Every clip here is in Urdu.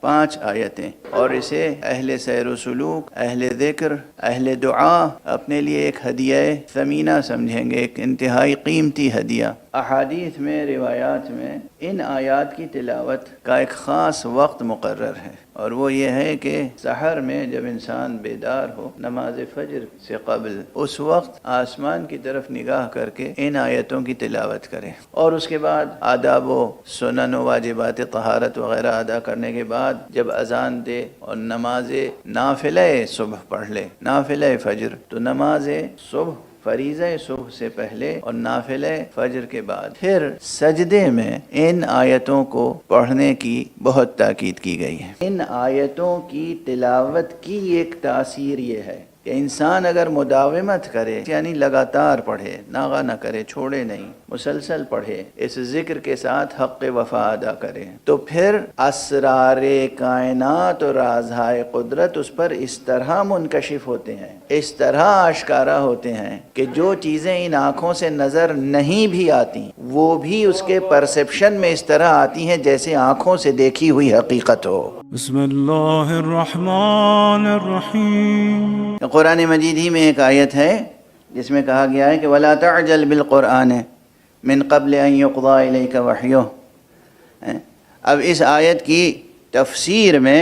5 آیتیں، اور اسے اہل سیر و سلوک، اہل ذکر، اہل دعا اپنے لیے ایک ہدیہ ثمینہ سمجھیں گے، ایک انتہائی قیمتی ہدیہ۔ احادیث میں، روایات میں ان آیات کی تلاوت کا ایک خاص وقت مقرر ہے، اور وہ یہ ہے کہ سحر میں جب انسان بیدار ہو نماز فجر سے قبل، اس وقت آسمان کی طرف نگاہ کر کے ان آیتوں کی تلاوت کرے، اور اس کے بعد آداب و سنن و واجبات طہارت وغیرہ ادا کرنے کے بعد جب اذان دے اور نماز نافلہ صبح پڑھ لے، نافلہ فجر، تو نماز صبح، فریضہ صبح سے پہلے اور نافلہ فجر کے بعد پھر سجدے میں ان آیتوں کو پڑھنے کی بہت تاکید کی گئی ہے۔ ان آیتوں کی تلاوت کی ایک تاثیر یہ ہے کہ انسان اگر مداومت کرے، یعنی لگاتار پڑھے، ناغہ نہ کرے، چھوڑے نہیں، مسلسل پڑھے، اس ذکر کے ساتھ حق وفا ادا کرے، تو پھر اسرار کائنات اور رازہائے قدرت اس پر اس طرح منکشف ہوتے ہیں، اس طرح آشکارا ہوتے ہیں کہ جو چیزیں ان آنکھوں سے نظر نہیں بھی آتی، وہ بھی اس کے پرسپشن میں اس طرح آتی ہیں جیسے آنکھوں سے دیکھی ہوئی حقیقت ہو۔ بسم اللہ الرحمن الرحیم۔ قرآن مجید ہی میں ایک آیت ہے جس میں کہا گیا ہے کہ وَلَا تَعْجَلْ بِالْقُرْآنِ مِنْ قَبْلِ أَنْ يُقْضَى إِلَيْكَ وَحْيُهُ۔ اب اس آیت کی تفسیر میں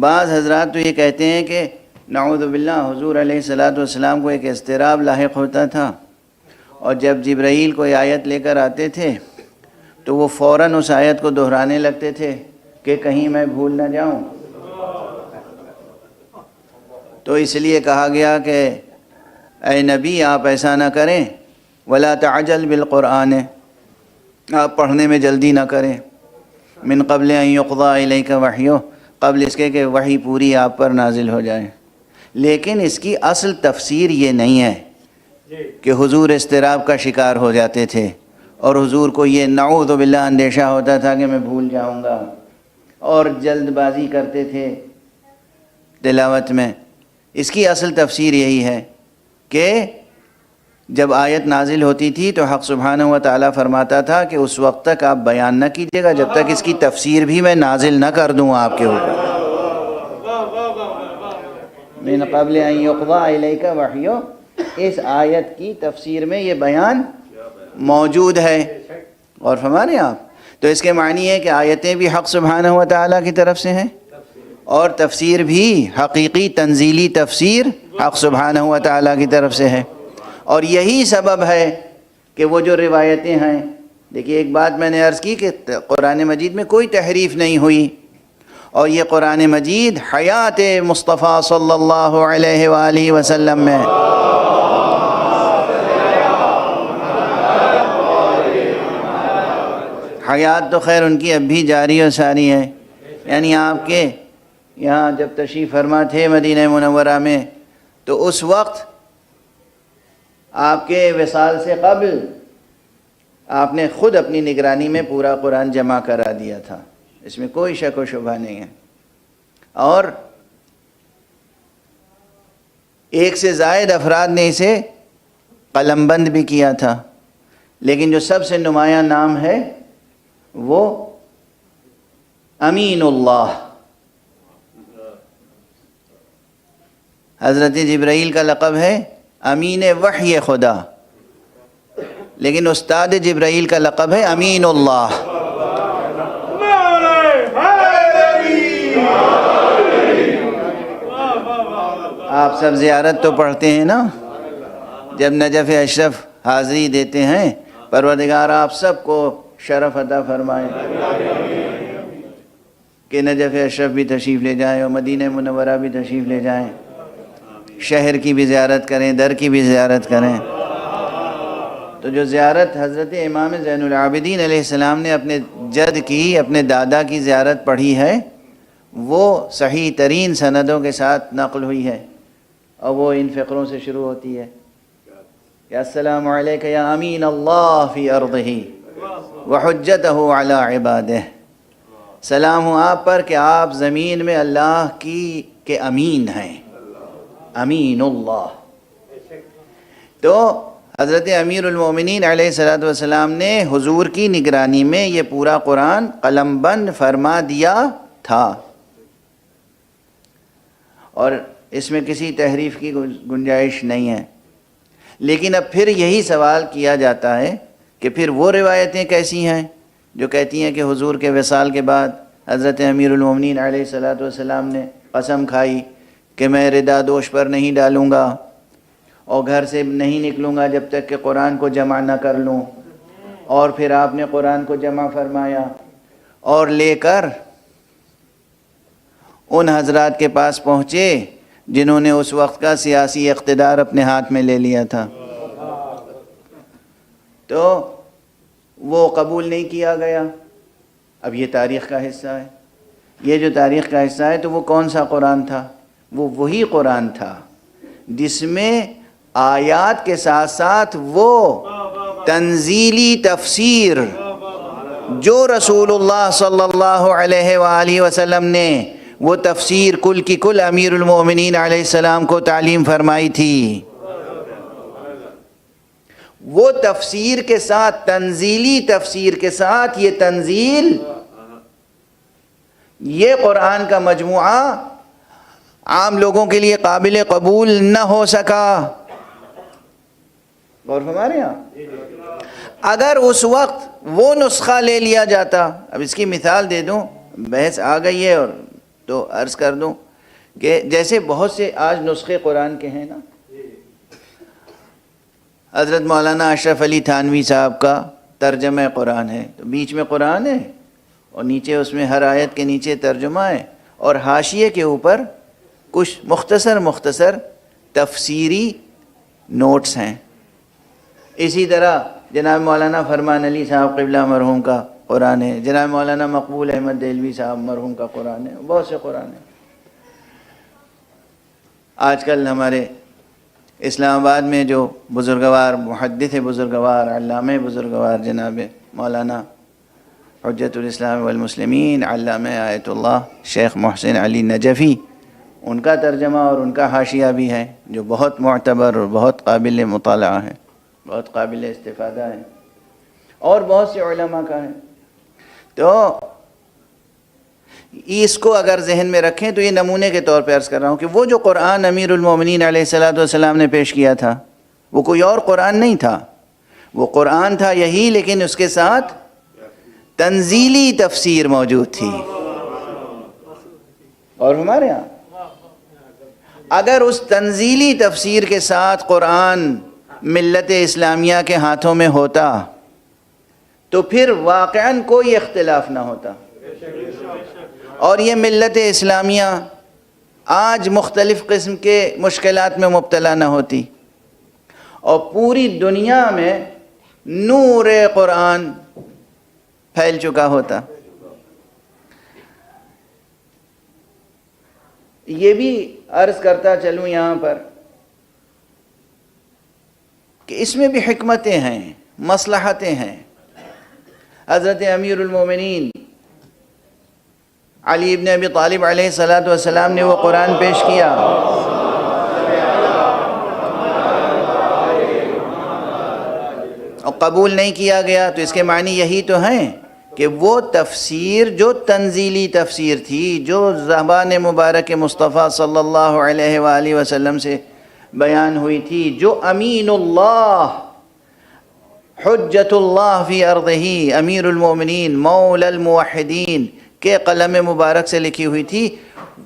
بعض حضرات تو یہ کہتے ہیں کہ نعوذ باللہ حضور علیہ الصلوۃ والسلام کو ایک اضطراب لاحق ہوتا تھا، اور جب جبرائیل کوئی آیت لے کر آتے تھے تو وہ فوراً اس آیت کو دہرانے لگتے تھے کہ کہیں میں بھول نہ جاؤں، تو اس لیے کہا گیا کہ اے نبی آپ ایسا نہ کریں، ولا تعجل بالقرآن، آپ پڑھنے میں جلدی نہ کریں، من قبل ان یقضى الیک وحیہ، قبل اس کے کہ وحی پوری آپ پر نازل ہو جائے۔ لیکن اس کی اصل تفسیر یہ نہیں ہے کہ حضور اضطراب کا شکار ہو جاتے تھے اور حضور کو یہ نعوذ باللہ اندیشہ ہوتا تھا کہ میں بھول جاؤں گا، اور جلد بازی کرتے تھے تلاوت میں۔ اس کی اصل تفسیر یہی ہے کہ جب آیت نازل ہوتی تھی تو حق سبحانہ و تعالیٰ فرماتا تھا کہ اس وقت تک آپ بیان نہ کیجیے گا جب تک اس کی تفسیر بھی میں نازل نہ کر دوں آپ کے اوپر۔ من قبل ان یقضى الیک وحیہ، اس آیت کی تفسیر میں یہ بیان موجود ہے، اور فرما رہے ہیں آپ، تو اس کے معنی ہے کہ آیتیں بھی حق سبحانہ و تعالیٰ کی طرف سے ہیں، اور تفسیر بھی حقیقی تنزیلی تفسیر حق سبحانہ و تعالیٰ کی طرف سے ہے۔ اور یہی سبب ہے کہ وہ جو روایتیں ہیں، دیکھیے ایک بات میں نے عرض کی کہ قرآن مجید میں کوئی تحریف نہیں ہوئی، اور یہ قرآن مجید حیات مصطفیٰ صلی اللہ علیہ وآلہ وسلم میں حیات تو خیر ان کی اب بھی جاری و ساری ہے، یعنی آپ کے یہاں جب تشریف فرما تھے مدینہ منورہ میں تو اس وقت آپ کے وصال سے قبل آپ نے خود اپنی نگرانی میں پورا قرآن جمع کرا دیا تھا، اس میں کوئی شک و شبہ نہیں ہے، اور ایک سے زائد افراد نے اسے قلم بند بھی کیا تھا، لیکن جو سب سے نمایاں نام ہے وہ امین اللہ، حضرت جبرائیل کا لقب ہے امین وحی خدا، لیکن استاد جبرائیل کا لقب ہے امین اللہ۔ آپ سب زیارت تو پڑھتے ہیں نا، جب نجف اشرف حاضری دیتے ہیں، پروردگار آپ سب کو شرف عطا فرمائے کہ نجف اشرف بھی تشریف لے جائیں اور مدینہ منورہ بھی تشریف لے جائیں، شہر کی بھی زیارت کریں، در کی بھی زیارت کریں۔ تو جو زیارت حضرت امام زین العابدین علیہ السلام نے اپنے جد کی، اپنے دادا کی زیارت پڑھی ہے، وہ صحیح ترین سندوں کے ساتھ نقل ہوئی ہے، اور وہ ان فقروں سے شروع ہوتی ہے کہ السلام علیک یا امین اللہ فی ارضہ وحجتہ علی عبادہ، سلام ہو آپ پر کہ آپ زمین میں اللہ کی کے امین ہیں، امین اللہ۔ تو حضرت امیر المومنین علیہ السلام نے حضور کی نگرانی میں یہ پورا قرآن قلم بند فرما دیا تھا، اور اس میں کسی تحریف کی گنجائش نہیں ہے۔ لیکن اب پھر یہی سوال کیا جاتا ہے کہ پھر وہ روایتیں کیسی ہیں جو کہتی ہیں کہ حضور کے وصال کے بعد حضرت امیر المومنین علیہ الصلاۃ والسلام نے قسم کھائی کہ میں ردا دوش پر نہیں ڈالوں گا اور گھر سے نہیں نکلوں گا جب تک کہ قرآن کو جمع نہ کر لوں، اور پھر آپ نے قرآن کو جمع فرمایا اور لے کر ان حضرات کے پاس پہنچے جنہوں نے اس وقت کا سیاسی اقتدار اپنے ہاتھ میں لے لیا تھا، تو وہ قبول نہیں کیا گیا۔ اب یہ تاریخ کا حصہ ہے، یہ جو تاریخ کا حصہ ہے تو وہ کون سا قرآن تھا؟ وہ وہی قرآن تھا جس میں آیات کے ساتھ ساتھ وہ تنزیلی تفسیر جو رسول اللہ صلی اللہ علیہ وآلہ وسلم نے وہ تفسیر کل کی کل امیر المومنین علیہ السلام کو تعلیم فرمائی تھی، وہ تفسیر کے ساتھ، تنزیلی تفسیر کے ساتھ یہ تنزیل، یہ قرآن کا مجموعہ عام لوگوں کے لیے قابل قبول نہ ہو سکا۔ غور فرمائیں آپ، اگر اس وقت وہ نسخہ لے لیا جاتا، اب اس کی مثال دے دوں، بحث آ گئی ہے اور تو عرض کر دوں کہ جیسے بہت سے آج نسخے قرآن کے ہیں نا، حضرت مولانا اشرف علی تھانوی صاحب کا ترجمہ قرآن ہے، تو بیچ میں قرآن ہے اور نیچے اس میں ہر آیت کے نیچے ترجمہ ہے، اور حاشیے کے اوپر کچھ مختصر تفسیری نوٹس ہیں۔ اسی طرح جناب مولانا فرمان علی صاحب قبلہ مرحوم کا قرآن ہے، جناب مولانا مقبول احمد دہلوی صاحب مرحوم کا قرآن ہے، بہت سے قرآن ہیں۔ آج کل ہمارے اسلام آباد میں جو بزرگوار محدث بزرگوار علامہ بزرگوار جناب مولانا حجت الاسلام والمسلمین علامہ آیت اللہ شیخ محسن علی نجفی، ان کا ترجمہ اور ان کا حاشیہ بھی ہے جو بہت معتبر اور بہت قابل مطالعہ ہے، بہت قابل استفادہ ہے، اور بہت سے علماء کا ہے۔ تو اس کو اگر ذہن میں رکھیں تو یہ نمونے کے طور پہ عرض کر رہا ہوں کہ وہ جو قرآن امیر المومنین علیہ الصلاۃ والسلام نے پیش کیا تھا وہ کوئی اور قرآن نہیں تھا، وہ قرآن تھا یہی، لیکن اس کے ساتھ تنزیلی تفسیر موجود تھی۔ اور ہمارے ہاں اگر اس تنزیلی تفسیر کے ساتھ قرآن ملت اسلامیہ کے ہاتھوں میں ہوتا تو پھر واقعاً کوئی اختلاف نہ ہوتا، اور یہ ملت اسلامیہ آج مختلف قسم کے مشکلات میں مبتلا نہ ہوتی، اور پوری دنیا میں نور قرآن پھیل چکا ہوتا۔ یہ بھی عرض کرتا چلوں یہاں پر کہ اس میں بھی حکمتیں ہیں، مصلحتیں ہیں۔ حضرت امیر المومنین علی ابن ابی طالب علیہ الصلاۃ والسلام نے وہ قرآن پیش کیا، اور قبول نہیں کیا گیا، تو اس کے معنی یہی تو ہیں کہ وہ تفسیر جو تنزیلی تفسیر تھی، جو زبان مبارک مصطفیٰ صلی اللہ علیہ وآلہ وسلم سے بیان ہوئی تھی، جو امین اللہ حجت اللہ فی ارضہ امیر المومنین مولا الموحدین کے قلم مبارک سے لکھی ہوئی تھی،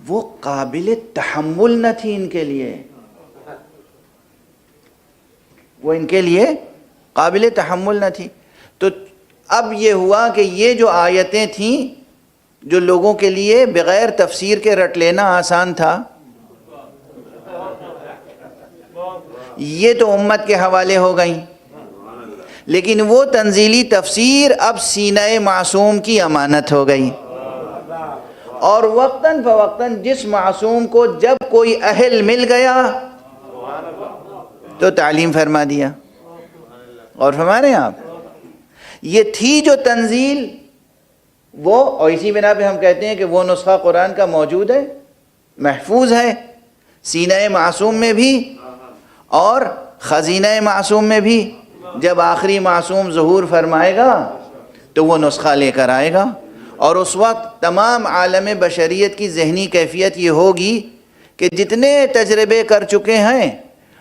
وہ قابل تحمل نہ تھی ان کے لیے، وہ ان کے لیے قابل تحمل نہ تھی۔ تو اب یہ ہوا کہ یہ جو آیتیں تھیں جو لوگوں کے لیے بغیر تفسیر کے رٹ لینا آسان تھا، یہ تو امت کے حوالے ہو گئیں، لیکن وہ تنزیلی تفسیر اب سینہ معصوم کی امانت ہو گئی، اور وقتاً فوقتاً جس معصوم کو جب کوئی اہل مل گیا تو تعلیم فرما دیا۔ اور فرما رہے ہیں آپ، یہ تھی جو تنزیل وہ، اور اسی بنا پہ ہم کہتے ہیں کہ وہ نسخہ قرآن کا موجود ہے، محفوظ ہے سینہ معصوم میں بھی اور خزینہ معصوم میں بھی۔ جب آخری معصوم ظہور فرمائے گا تو وہ نسخہ لے کر آئے گا، اور اس وقت تمام عالم بشریت کی ذہنی کیفیت یہ ہوگی کہ جتنے تجربے کر چکے ہیں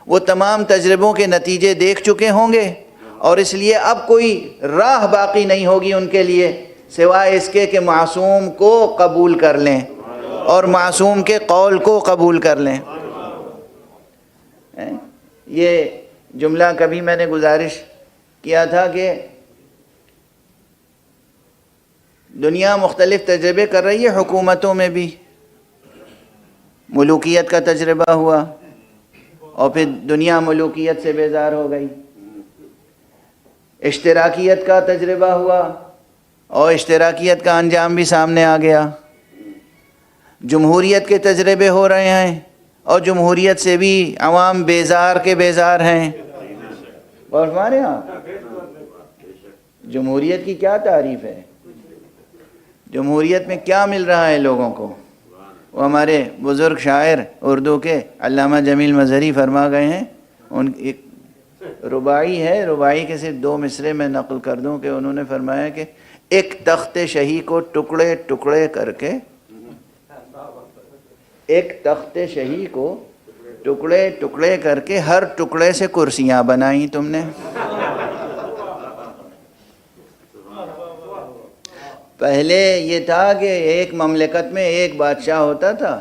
وہ تمام تجربوں کے نتیجے دیکھ چکے ہوں گے، اور اس لیے اب کوئی راہ باقی نہیں ہوگی ان کے لیے سوائے اس کے کہ معصوم کو قبول کر لیں اور معصوم کے قول کو قبول کر لیں۔ یہ جملہ کبھی میں نے گزارش کیا تھا کہ دنیا مختلف تجربے کر رہی ہے، حکومتوں میں بھی ملوکیت کا تجربہ ہوا اور پھر دنیا ملوکیت سے بیزار ہو گئی، اشتراکیت کا تجربہ ہوا اور اشتراکیت کا انجام بھی سامنے آ گیا، جمہوریت کے تجربے ہو رہے ہیں اور جمہوریت سے بھی عوام بیزار کے بیزار ہیں۔ اور ہمارے ہاں جمہوریت کی کیا تعریف ہے، جمہوریت میں کیا مل رہا ہے لوگوں کو؟ وہ ہمارے بزرگ شاعر اردو کے علامہ جمیل مظہری فرما گئے ہیں، ان ایک رباعی ہے، رباعی کے صرف 2 مصرے میں نقل کر دوں کہ انہوں نے فرمایا کہ ایک تخت شہی کو ٹکڑے ٹکڑے کر کے، ایک تخت شہی کو ٹکڑے ٹکڑے کر کے ہر ٹکڑے سے کرسیاں بنائیں تم نے۔ پہلے یہ تھا کہ ایک مملکت میں ایک بادشاہ ہوتا تھا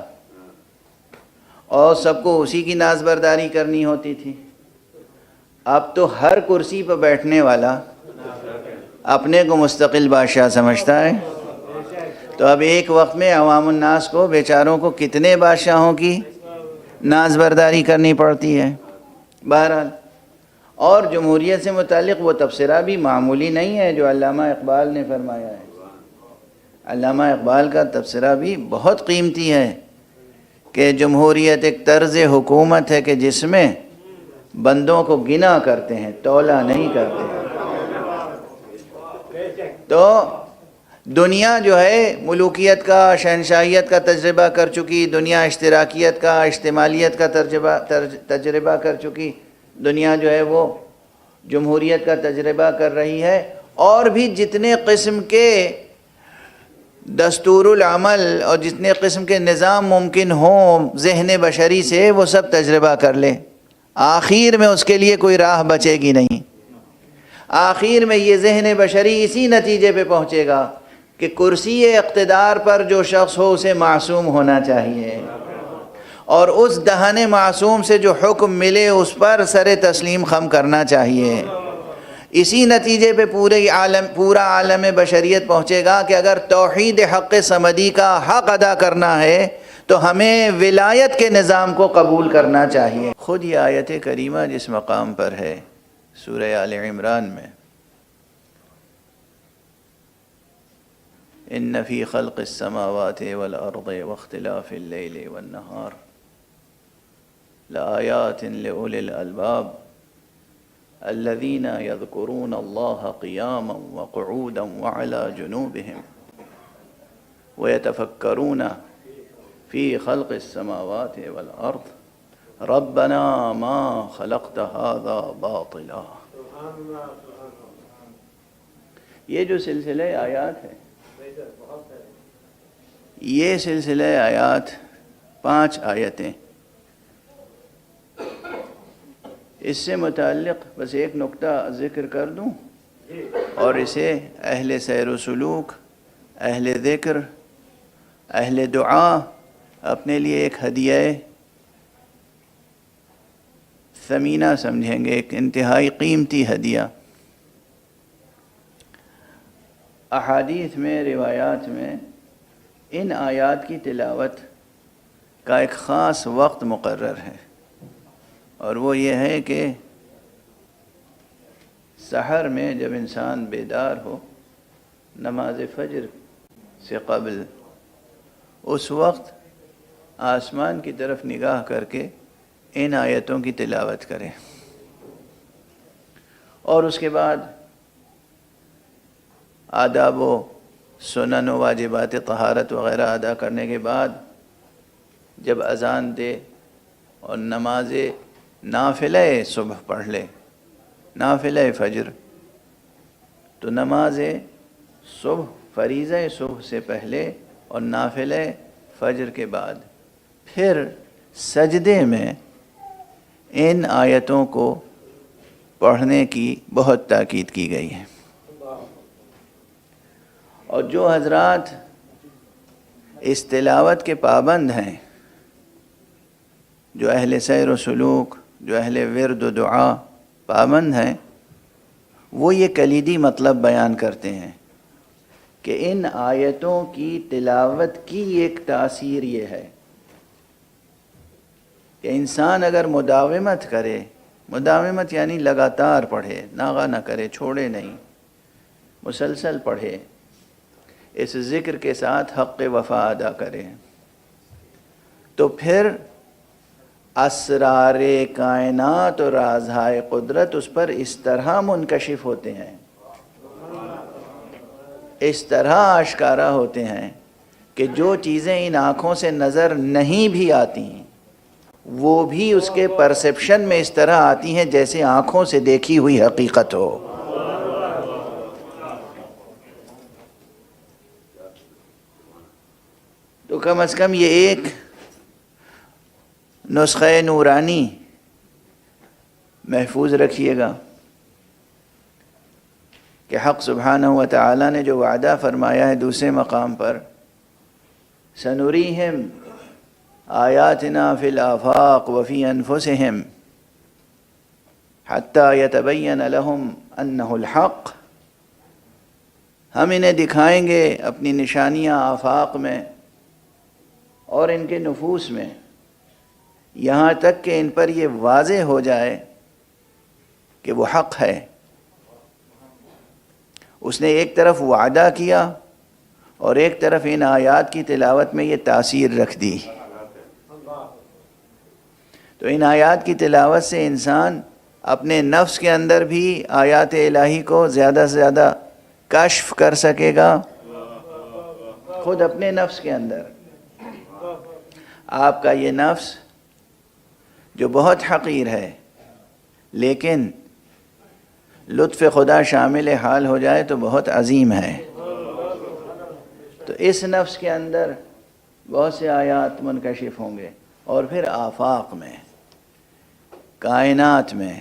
اور سب کو اسی کی ناز برداری کرنی ہوتی تھی۔ اب تو ہر کرسی پر بیٹھنے والا اپنے کو مستقل بادشاہ سمجھتا ہے، تو اب ایک وقت میں عوام الناس کو بیچاروں کو کتنے بادشاہوں کی ناز برداری کرنی پڑتی ہے۔ بہرحال، اور جمہوریت سے متعلق وہ تبصرہ بھی معمولی نہیں ہے جو علامہ اقبال نے فرمایا ہے۔ علامہ اقبال کا تبصرہ بھی بہت قیمتی ہے کہ جمہوریت ایک طرز حکومت ہے کہ جس میں بندوں کو گنا کرتے ہیں، تولا نہیں کرتے۔ تو دنیا جو ہے ملوکیت کا، شہنشاہیت کا تجربہ کر چکی، دنیا اشتراکیت کا، اشتمالیت کا تجربہ کر چکی، دنیا جو ہے وہ جمہوریت کا تجربہ کر رہی ہے، اور بھی جتنے قسم کے دستور العمل اور جتنے قسم کے نظام ممکن ہوں ذہن بشری سے، وہ سب تجربہ کر لے، آخر میں اس کے لیے کوئی راہ بچے گی نہیں۔ آخر میں یہ ذہن بشری اسی نتیجے پہ پہنچے گا کہ کرسی اقتدار پر جو شخص ہو اسے معصوم ہونا چاہیے، اور اس دہن معصوم سے جو حکم ملے اس پر سر تسلیم خم کرنا چاہیے۔ اسی نتیجے پہ پورا عالم بشریت پہنچے گا کہ اگر توحید حق صمدی کا حق ادا کرنا ہے تو ہمیں ولایت کے نظام کو قبول کرنا چاہیے۔ خود یہ آیت کریمہ جس مقام پر ہے سورہ آل عمران میں، ان فی خلق السماوات والارض واختلاف اللیل والنہار لآیات لأولی الالباب الذین یذکرون اللہ قیاما وقعودا وعلی جنوبہم ویتفکرون فی خلق السماوات والارض ربنا ما خلقت هذا باطلا۔ یہ جو سلسلہ آیات ہے، یہ سلسلہ آیات 5 آیتیں، اس سے متعلق بس ایک نقطہ ذکر کر دوں اور اسے اہل سیر و سلوک، اہل ذکر، اہل دعا اپنے لیے ایک ہدیہ ثمینہ سمجھیں گے، ایک انتہائی قیمتی ہدیہ۔ احادیث میں، روایات میں ان آیات کی تلاوت کا ایک خاص وقت مقرر ہے، اور وہ یہ ہے کہ سحر میں جب انسان بیدار ہو نماز فجر سے قبل، اس وقت آسمان کی طرف نگاہ کر کے ان آیتوں کی تلاوت کرے، اور اس کے بعد آداب و سنن و واجبات طہارت وغیرہ ادا کرنے کے بعد جب اذان دے اور نماز نافلہ صبح پڑھ لے، نافلہ فجر، تو نماز صبح، فریضہ صبح سے پہلے اور نافلہ فجر کے بعد پھر سجدے میں ان آیتوں کو پڑھنے کی بہت تاکید کی گئی ہے. اور جو حضرات اس تلاوت کے پابند ہیں، جو اہل سیر و سلوک، جو اہل ورد و دعا پابند ہیں، وہ یہ کلیدی مطلب بیان کرتے ہیں کہ ان آیتوں کی تلاوت کی ایک تاثیر یہ ہے کہ انسان اگر مداومت کرے، مداومت یعنی لگاتار پڑھے، ناغہ نہ کرے، چھوڑے نہیں، مسلسل پڑھے، اس ذکر کے ساتھ حق وفا ادا کرے، تو پھر اسرار کائنات اور رازہائے قدرت اس پر اس طرح منکشف ہوتے ہیں، اس طرح آشکارا ہوتے ہیں کہ جو چیزیں ان آنکھوں سے نظر نہیں بھی آتی ہیں وہ بھی اس کے پرسیپشن میں اس طرح آتی ہیں جیسے آنکھوں سے دیکھی ہوئی حقیقت ہو. تو کم از کم یہ ایک نسخہ نورانی محفوظ رکھیے گا کہ حق سبحانہ و تعالی نے جو وعدہ فرمایا ہے دوسرے مقام پر، سنریہم آیاتنا فی الآفاق وفی انفسہم حتی یتبین لہم انہ الحق، ہم انہیں دکھائیں گے اپنی نشانیاں آفاق میں اور ان کے نفوس میں، یہاں تک کہ ان پر یہ واضح ہو جائے کہ وہ حق ہے. اس نے ایک طرف وعدہ کیا اور ایک طرف ان آیات کی تلاوت میں یہ تاثیر رکھ دی. تو ان آیات کی تلاوت سے انسان اپنے نفس کے اندر بھی آیات الہی کو زیادہ سے زیادہ کشف کر سکے گا. خود اپنے نفس کے اندر آپ کا یہ نفس جو بہت حقیر ہے، لیکن لطف خدا شامل حال ہو جائے تو بہت عظیم ہے. تو اس نفس کے اندر بہت سے آیات منکشف ہوں گے، اور پھر آفاق میں، کائنات میں.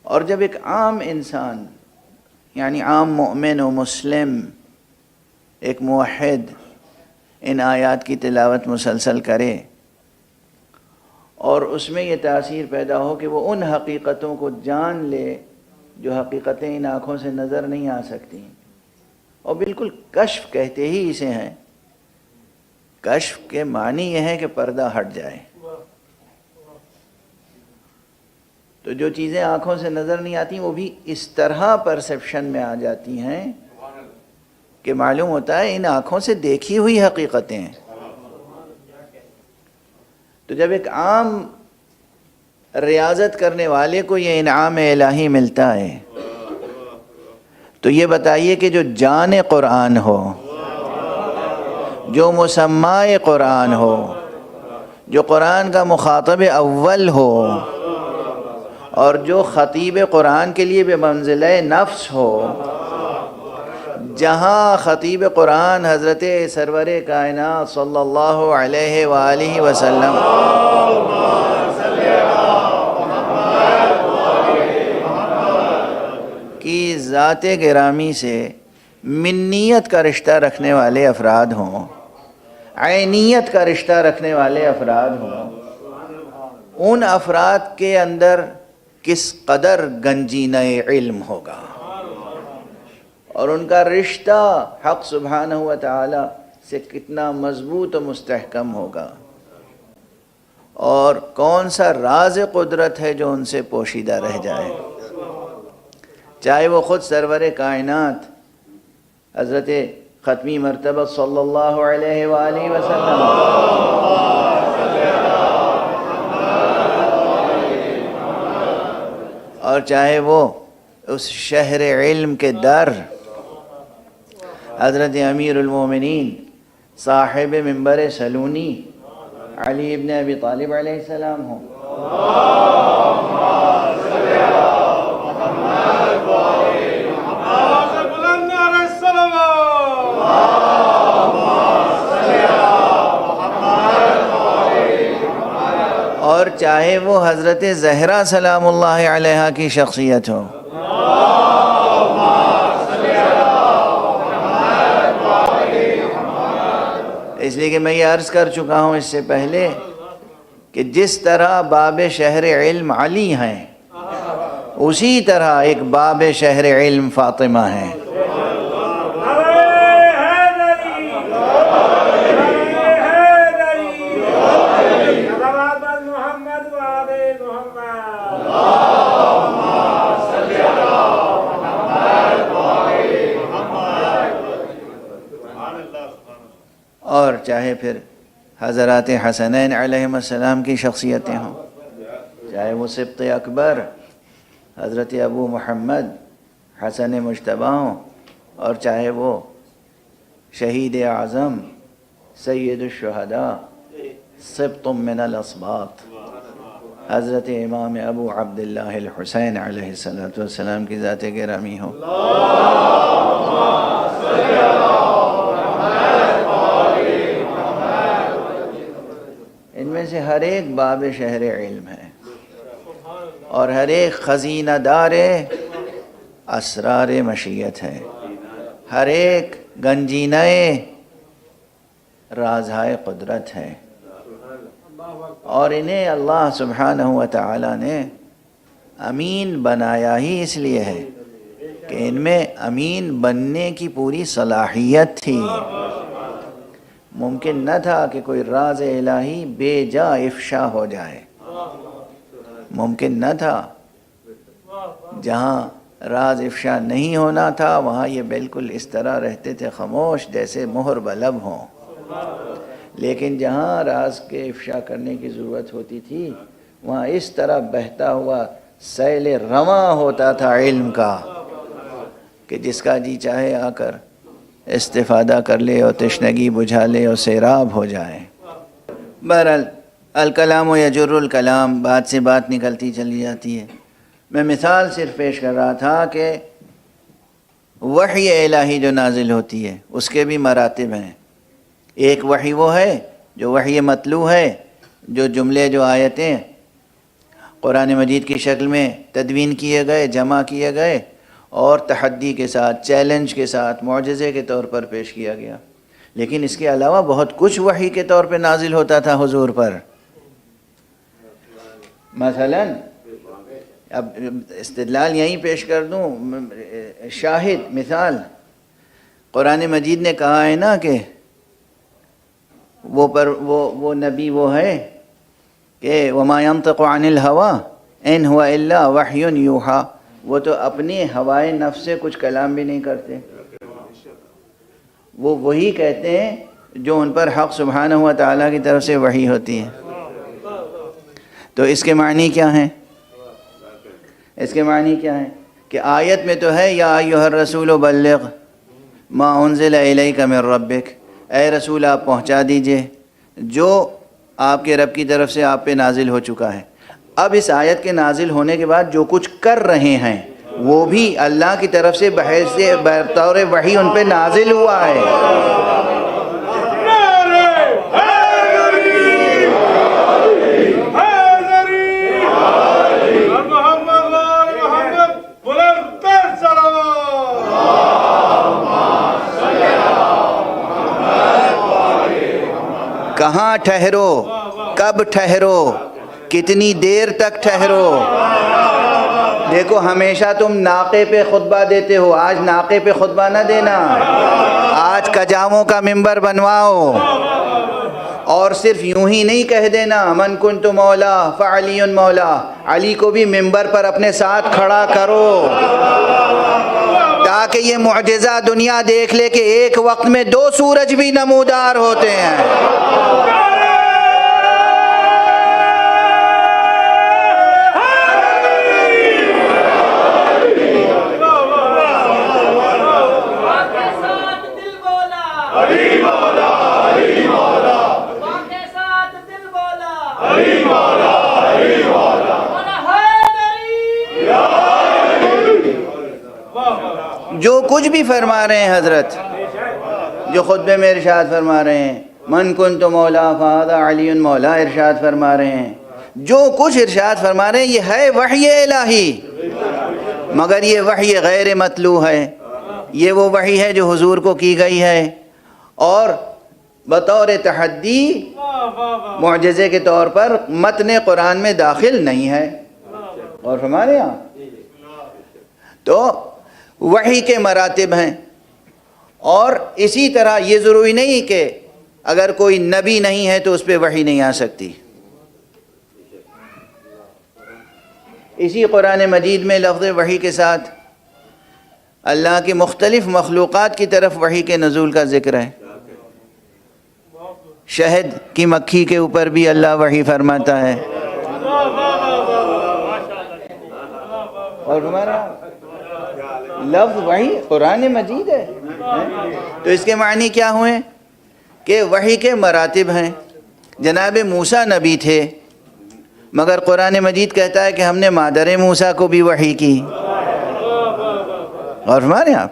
اور جب ایک عام انسان یعنی عام مومن و مسلم، ایک موحد ان آیات کی تلاوت مسلسل کرے اور اس میں یہ تاثیر پیدا ہو کہ وہ ان حقیقتوں کو جان لے جو حقیقتیں ان آنکھوں سے نظر نہیں آ سکتی، اور بالکل کشف کہتے ہی اسے ہیں. کشف کے معنی یہ ہے کہ پردہ ہٹ جائے. تو جو چیزیں آنکھوں سے نظر نہیں آتی وہ بھی اس طرح پرسیپشن میں آ جاتی ہیں کہ معلوم ہوتا ہے ان آنکھوں سے دیکھی ہوئی حقیقتیں ہیں. تو جب ایک عام ریاضت کرنے والے کو یہ انعام الہی ملتا ہے تو یہ بتائیے کہ جو جان قرآن ہو، جو مسمع قرآن ہو، جو قرآن کا مخاطب اول ہو، اور جو خطیب قرآن کے لیے بے منزلہ نفس ہو، جہاں خطیب قرآن حضرت سرور کائنات صلی اللہ علیہ وآلہ وسلم کی ذات گرامی سے منیت کا رشتہ رکھنے والے افراد ہوں، عینیت کا رشتہ رکھنے والے افراد ہوں، ان افراد کے اندر کس قدر گنجینہ علم ہوگا اور ان کا رشتہ حق سبحانہ و تعالی سے کتنا مضبوط و مستحکم ہوگا، اور کون سا راز قدرت ہے جو ان سے پوشیدہ رہ جائے. چاہے وہ خود سرور کائنات حضرت ختمی مرتبہ صلی اللہ علیہ وآلہ وسلم، اور چاہے وہ اس شہر علم کے در حضرت امیر المومنین صاحب منبر سلونی علی ابن ابی طالب علیہ السلام ہوں. اور چاہے وہ حضرت زہرا سلام اللہ علیہا کی شخصیت ہو. اس لیے کہ میں یہ عرض کر چکا ہوں اس سے پہلے کہ جس طرح باب شہر علم علی ہیں، اسی طرح ایک باب شہر علم فاطمہ ہیں. اور چاہے پھر حضرات حسنین علیہم السلام کی شخصیتیں ہوں، چاہے وہ سبط اکبر حضرت ابو محمد حسن مجتبی ہوں، اور چاہے وہ شہید اعظم سید الشہداء سبط من الاسباط حضرت امام ابو عبداللہ الحسین علیہ السلام کی ذات گرامی ہو. ان میں سے ہر ایک باب شہر علم ہے، اور ہر ایک خزینہ دار اسرار مشیت ہے، ہر ایک گنجینہ رازہائے قدرت ہے. اور انہیں اللہ سبحانہ و تعالی نے امین بنایا ہی اس لیے ہے کہ ان میں امین بننے کی پوری صلاحیت تھی. ممکن نہ تھا کہ کوئی راز الہی بے جا افشا ہو جائے، ممکن نہ تھا. جہاں راز افشا نہیں ہونا تھا وہاں یہ بالکل اس طرح رہتے تھے خاموش جیسے مہر بلب ہوں. لیکن جہاں راز کے افشا کرنے کی ضرورت ہوتی تھی وہاں اس طرح بہتا ہوا سیل رواں ہوتا تھا علم کا کہ جس کا جی چاہے آ کر استفادہ کر لے اور تشنگی بجھا لے اور سیراب ہو جائے. بہرحال الکلام و یجر الکلام، بات سے بات نکلتی چلی جاتی ہے. میں مثال صرف پیش کر رہا تھا کہ وحی الہی جو نازل ہوتی ہے اس کے بھی مراتب ہیں. ایک وحی وہ ہے جو وحی مطلوع ہے، جو جملے جو آیتیں قرآن مجید کی شکل میں تدوین کیے گئے، جمع کیے گئے اور تحدی کے ساتھ، چیلنج کے ساتھ، معجزے کے طور پر پیش کیا گیا. لیکن اس کے علاوہ بہت کچھ وحی کے طور پہ نازل ہوتا تھا حضور پر. مثلا اب استدلال یہیں پیش کر دوں، شاہد مثال قرآن مجید نے کہا ہے نا کہ وہ نبی وہ ہے کہ وَمَا يَنطِقُ عَنِ الْهَوَىٰ إِنْ هُوَ إِلَّا وَحْيٌ يُوحَىٰ. وہ تو اپنی ہوائے نفس سے کچھ کلام بھی نہیں کرتے، وہ وہی کہتے ہیں جو ان پر حق سبحانہ و تعالیٰ کی طرف سے وحی ہوتی ہے. تو اس کے معنی کیا ہیں؟ اس کے معنی کیا ہیں کہ آیت میں تو ہے یا ایھا الرسول بلغ ما انزل الیک من ربک، اے رسول آپ پہنچا دیجئے جو آپ کے رب کی طرف سے آپ پہ نازل ہو چکا ہے. اب اس آیت کے نازل ہونے کے بعد جو کچھ کر رہے ہیں وہ بھی اللہ کی طرف سے بطور وحی ان پہ نازل ہوا ہے. کہاں ٹھہرو، کب ٹھہرو، کتنی دیر تک ٹھہرو. دیکھو ہمیشہ تم ناقے پہ خطبہ دیتے ہو، آج ناقے پہ خطبہ نہ دینا، آج کجاووں کا ممبر بنواؤ. اور صرف یوں ہی نہیں کہہ دینا من کنت مولا فعلی مولا، علی کو بھی ممبر پر اپنے ساتھ کھڑا کرو تاکہ یہ معجزہ دنیا دیکھ لے کہ ایک وقت میں 2 سورج بھی نمودار ہوتے ہیں. جو کچھ بھی فرما رہے ہیں حضرت، جو خطبے میں ارشاد فرما رہے ہیں من کنت مولا فہذا علی مولا ارشاد فرما رہے ہیں، جو کچھ ارشاد فرما رہے ہیں یہ ہے وحی الہی، مگر یہ وحی غیر مطلوع ہے، یہ وہ وحی ہے جو حضور کو کی گئی ہے اور بطور تحدی معجزے کے طور پر متن قرآن میں داخل نہیں ہے۔ اور ہمارے یہاں تو وحی کے مراتب ہیں، اور اسی طرح یہ ضروری نہیں کہ اگر کوئی نبی نہیں ہے تو اس پہ وحی نہیں آ سکتی۔ اسی قرآن مجید میں لفظ وحی کے ساتھ اللہ کی مختلف مخلوقات کی طرف وحی کے نزول کا ذکر ہے۔ شہد کی مکھی کے اوپر بھی اللہ وحی فرماتا ہے، اور ہمارا لفظ وحی قرآن مجید ہے۔ تو اس کے معنی کیا ہوئے کہ وحی کے مراتب ہیں۔ جناب موسیٰ نبی تھے، مگر قرآن مجید کہتا ہے کہ ہم نے مادر موسیٰ کو بھی وحی کی۔ اور ہمارے آپ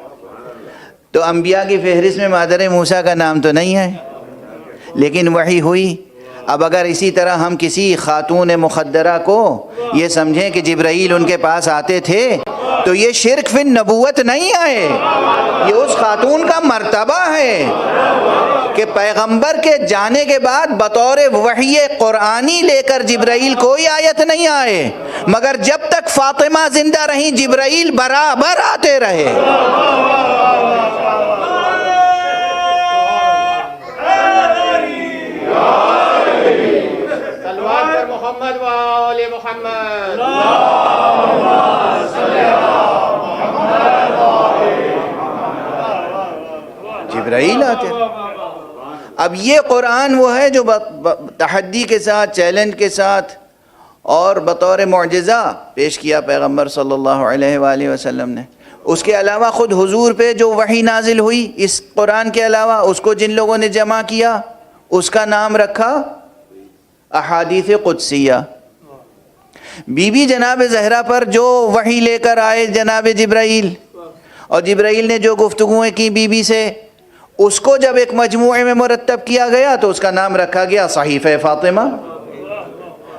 تو انبیاء کی فہرست میں مادر موسیٰ کا نام تو نہیں ہے، لیکن وحی ہوئی۔ اب اگر اسی طرح ہم کسی خاتون مخدرہ کو یہ سمجھیں کہ جبرائیل ان کے پاس آتے تھے تو یہ شرک فی النبوت نہیں آئے، یہ اس خاتون کا مرتبہ ہے کہ پیغمبر کے جانے کے بعد بطور وحی قرآنی لے کر جبرائیل کوئی آیت نہیں آئے، مگر جب تک فاطمہ زندہ رہیں جبرائیل برابر آتے رہے۔ محمد و آل محمد۔ جبرائیل آتے ہیں۔ اب یہ قرآن وہ ہے جو تحدی کے ساتھ، چیلنج کے ساتھ اور بطور معجزہ پیش کیا پیغمبر صلی اللہ علیہ وآلہ وسلم نے۔ اس کے علاوہ خود حضور پہ جو وحی نازل ہوئی اس قرآن کے علاوہ، اس کو جن لوگوں نے جمع کیا اس کا نام رکھا احادیث قدسیہ۔ بی بی جناب زہرا پر جو وحی لے کر آئے جناب جبرائیل، اور جبرائیل نے جو گفتگویں کی بی بی سے، اس کو جب ایک مجموعے میں مرتب کیا گیا تو اس کا نام رکھا گیا صحیفہ فاطمہ۔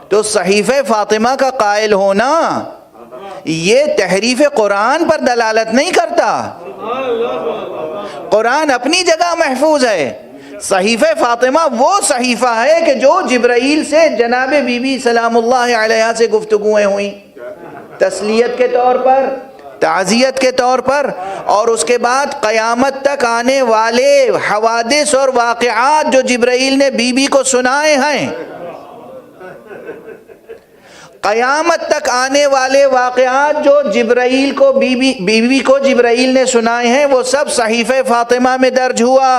تو صحیفہ فاطمہ کا قائل ہونا یہ تحریف قرآن پر دلالت نہیں کرتا، قرآن اپنی جگہ محفوظ ہے۔ صحیفہ فاطمہ وہ صحیفہ ہے کہ جو جبرائیل سے جناب بی بی سلام اللہ علیہ سے گفتگویں ہوئیں، تسلیت کے طور پر، تعزیت کے طور پر، اور اس کے بعد قیامت تک آنے والے حوادث اور واقعات جو جبرائیل نے بی بی کو سنائے ہیں، قیامت تک آنے والے واقعات جو جبرائیل کو بی بی کو جبرائیل نے سنائے ہیں وہ سب صحیفہ فاطمہ میں درج ہوا۔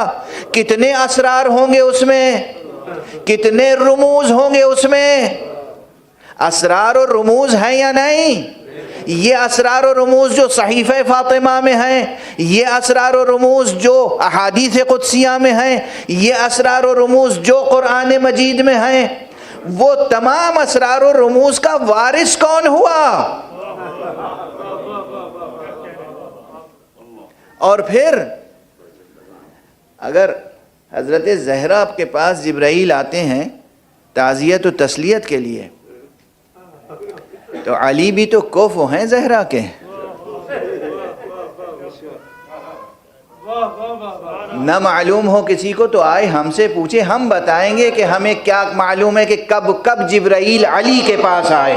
کتنے اسرار ہوں گے اس میں، کتنے رموز ہوں گے اس میں، اسرار و رموز ہیں یا نہیں؟ یہ اسرار و رموز جو صحیفہ فاطمہ میں ہیں، یہ اسرار و رموز جو احادیث قدسیہ میں ہیں، یہ اسرار و رموز جو قرآن مجید میں ہیں، وہ تمام اسرار و رموز کا وارث کون ہوا؟ اور پھر اگر حضرت زہرا کے پاس جبرائیل آتے ہیں تعزیت و تسلیت کے لیے، تو علی بھی تو کوفو ہیں زہرا کے، نہ معلوم ہو کسی کو تو آئے ہم سے پوچھے، ہم بتائیں گے کہ ہمیں کیا معلوم ہے کہ کب جبرائیل علی کے پاس آئے،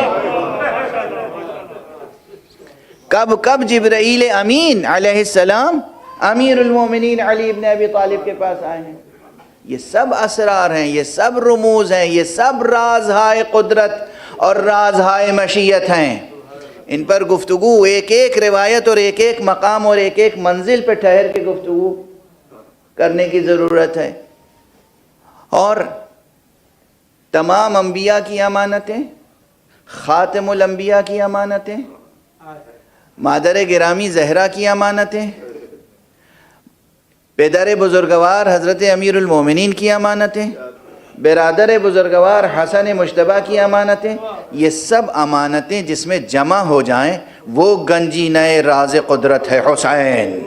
کب جبرائیل امین علیہ السلام امیر المومنین علی ابن ابی طالب کے پاس آئے ہیں۔ یہ سب اسرار ہیں، یہ سب رموز ہیں، یہ سب رازہائے قدرت اور رازہائے مشیت ہیں۔ ان پر گفتگو ایک ایک روایت اور ایک ایک مقام اور ایک ایک منزل پہ ٹھہر کے گفتگو کرنے کی ضرورت ہے۔ اور تمام انبیاء کی امانتیں، خاتم الانبیاء کی امانتیں، مادر گرامی زہرا کی امانتیں، پدر بزرگوار حضرت امیر المومنین کی امانتیں، برادر بزرگوار حسن مجتبیٰ کی امانتیں، یہ سب امانتیں جس میں جمع ہو جائیں وہ گنجینہ راز قدرت ہے حسین۔